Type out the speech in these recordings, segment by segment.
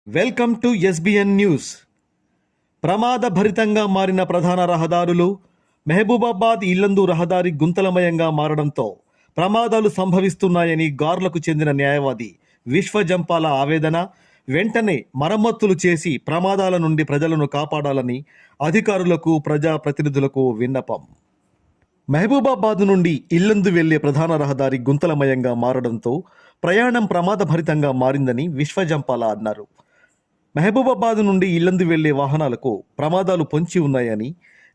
Welcome to SBN news. ప్రమాదభరితంగా మారిన ప్రధాన రహదారులు మహబూబాబాద్ ఇల్లందు రహదారి గుంతలమయంగా మారడంతో ప్రమాదాలు సంభవిస్తున్నాయని గార్లకు చెందిన న్యాయవాది విశ్వజంపాల ఆవేదన. వెంటనే మరమ్మతులు చేసి ప్రమాదాల నుండి ప్రజలను కాపాడాలని అధికారులకు ప్రజాప్రతినిధులకు విన్నపం. మహబూబాబాద్ నుండి ఇల్లందు వెళ్లే ప్రధాన రహదారి గుంతలమయంగా మారడంతో ప్రయాణం ప్రమాదభరితంగా మారిందని విశ్వజంపాల అన్నారు. మహబూబాబాద్ నుండి ఇల్లందు వెళ్లే వాహనాలకు ప్రమాదాలు పొంచి ఉన్నాయని,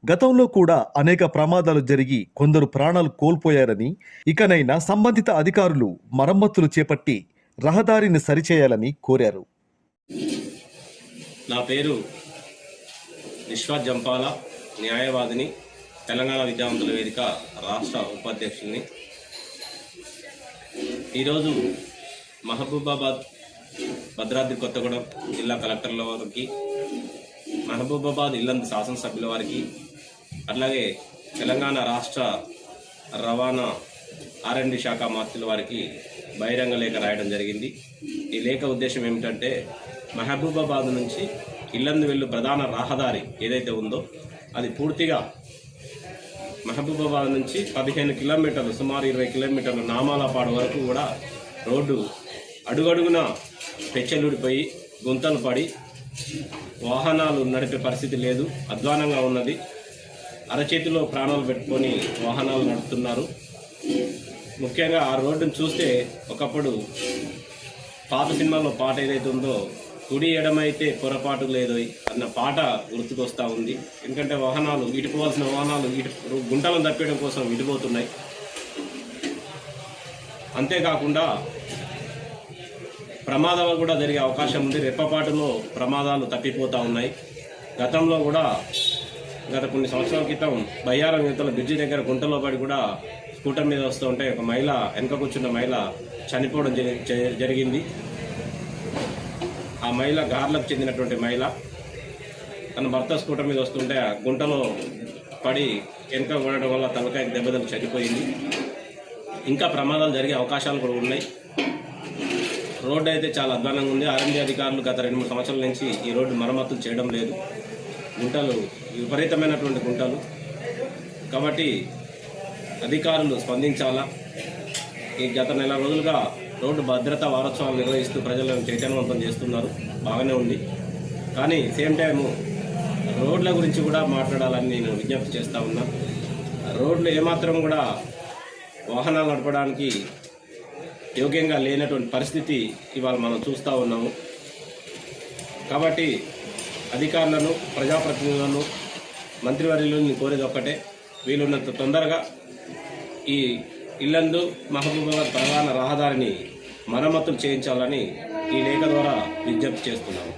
గతంలో కూడా అనేక ప్రమాదాలు జరిగి కొందరు ప్రాణాలు కోల్పోయారని, ఇకనైనా సంబంధిత అధికారులు మరమ్మతులు చేపట్టి రహదారిని సరిచేయాలని కోరారు. నా పేరు విశ్వజంపాల, న్యాయవాదిని, తెలంగాణ విద్యావంతుల వేదిక రాష్ట్ర ఉపాధ్యక్షుల్ని. ఈరోజు మహబూబాబాద్, భద్రాద్రి కొత్తగూడెం జిల్లా కలెక్టర్ల వారికి, మహబూబాబాద్ ఇల్లందు శాసనసభ్యుల వారికి, అట్లాగే తెలంగాణ రాష్ట్ర రవాణా R&D శాఖ మంత్రుల వారికి బహిరంగ లేఖ రాయడం జరిగింది. ఈ లేఖ ఉద్దేశం ఏమిటంటే, మహబూబాబాద్ నుంచి ఇల్లందు వెళ్ళు ప్రధాన రహదారి ఏదైతే ఉందో అది పూర్తిగా మహబూబాబాద్ నుంచి 15 కిలోమీటర్లు, సుమారు 20 కిలోమీటర్లు నామాలపాడు వరకు కూడా రోడ్డు అడుగడుగున పెచ్చలుడిపోయి గుంతలు పడి వాహనాలు నడిపే పరిస్థితి లేదు, అధ్వానంగా ఉన్నది. అరచేతిలో ప్రాణాలు పెట్టుకొని వాహనాలు నడుపుతున్నారు. ముఖ్యంగా ఆ రోడ్డును చూస్తే ఒకప్పుడు పాత సినిమాలో పాట ఏదైతే ఉందో, కుడి ఎడమైతే పొరపాటు లేదు అన్న పాట గుర్తుకొస్తూ ఉంది. ఎందుకంటే వాహనాలు ఇటుపోవాల్సిన వాహనాలు గుంటలను తప్పేయడం కోసం ఇటుపోతున్నాయి. అంతేకాకుండా ప్రమాదాలు కూడా జరిగే అవకాశం ఉంది. రెప్పపాటులో ప్రమాదాలు తప్పిపోతూ ఉన్నాయి. గతంలో కూడా గత కొన్ని సంవత్సరాల క్రితం బయ్యారం యువతల బ్రిడ్జి దగ్గర గుంటలో పడి కూడా స్కూటర్ మీద వస్తూ ఉంటే ఒక మహిళ, వెనక కూర్చున్న మహిళ చనిపోవడం జరిగింది. ఆ మహిళ గార్లకు చెందినటువంటి మహిళ. తన భర్త స్కూటర్ మీద వస్తుంటే గుంటలో పడి వెనక పడడం వల్ల తలకాయకి దెబ్బతలు చనిపోయింది. ఇంకా ప్రమాదాలు జరిగే అవకాశాలు కూడా ఉన్నాయి. రోడ్డు అయితే చాలా అధ్వానంగా ఉంది. R&D అధికారులు గత 2-3 సంవత్సరాల నుంచి ఈ రోడ్డు మరమ్మతులు చేయడం లేదు. గుంటలు విపరీతమైనటువంటి గుంటలు. కాబట్టి అధికారులు స్పందించాలా. ఈ గత నెల రోజులుగా రోడ్డు భద్రతా వారోత్సవాలు నిర్వహిస్తూ ప్రజలను చైతన్యవంతం చేస్తున్నారు, బాగానే ఉంది. కానీ సేమ్ టైము రోడ్ల గురించి కూడా మాట్లాడాలని నేను విజ్ఞప్తి చేస్తూ ఉన్నా. రోడ్లు ఏమాత్రం కూడా వాహనాలు నడపడానికి యోగ్యంగా లేనటువంటి పరిస్థితి ఇవాళ మనం చూస్తూ ఉన్నాము. కాబట్టి అధికారులను, ప్రజాప్రతినిధులను, మంత్రివర్యులను కోరేది ఒక్కటే, వీలున్నంత తొందరగా ఈ ఇల్లందు మహబూబాబాద్ ప్రధాన రహదారిని మరమ్మతులు చేయించాలని ఈ లేఖ ద్వారా విజ్ఞప్తి చేస్తున్నాము.